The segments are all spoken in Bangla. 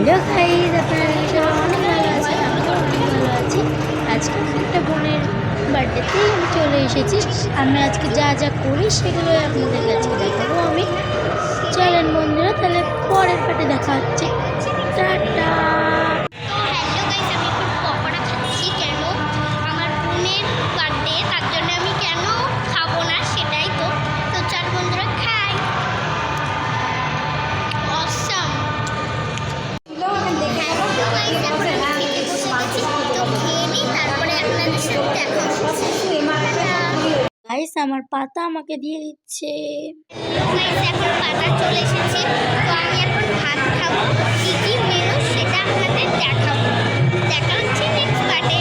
হ্যালো গাইস, আপনারা সবাই অনেক ভালো আছেন। আমিও অনেক ভালো আছি। আজকে একটা বোনের বার্থডেতেই আমি চলে এসেছি। আমি আজকে যা যা করি সেগুলোই আপনাদের কাছে দেখাবো আমি। চলেন বন্ধুরা, তাহলে পরের পার্টে দেখা হচ্ছে। টাটা। হ্যালো গাইস, আমি এখন পকোড়া খাচ্ছি। কেন? আমার বোনের বার্থডে, তার জন্য আমি কেন খাবো না সেটাই তো। তো চল বন্ধুরা খাই। অসাম। হ্যালো গাইস, এখন আমি খেতে বসে গেছি। তো খেয়ে নিই, তারপরে আপনাদের সাথে দেখা হচ্ছে। গাইস, আমার পাতা আমাকে দিয়ে দিচ্ছে। গাইস, এখন পাতা চলে এসেছে। তো আমি এখন ভাত খাবো। কি কি মেনু সেটা আপনাদের দেখাবো। দেখা হচ্ছে নেক্সট পার্টে।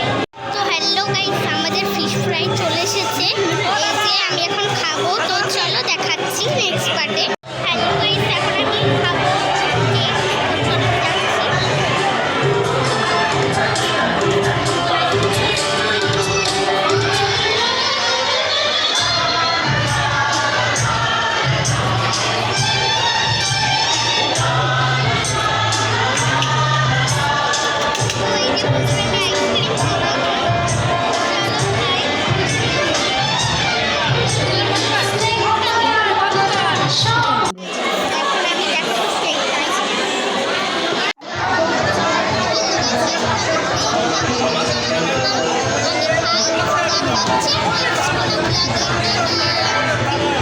তো হ্যালো গাইস, আমাদের ফিশ ফ্রাই চলে এসেছে। এই যে আমি এখন খাবো। তো চলো দেখাচ্ছি নেক্সট পার্টে। হ্যালো গাইস, এখন আমি খাবো কেক। তো চলো দেখাচ্ছি। তো এই যে বন্ধুরা, আমি আইসক্রিম খাবো। চলো খাই। এখন আমি দেখাচ্ছি এই আইসক্রিম। আমি খাই,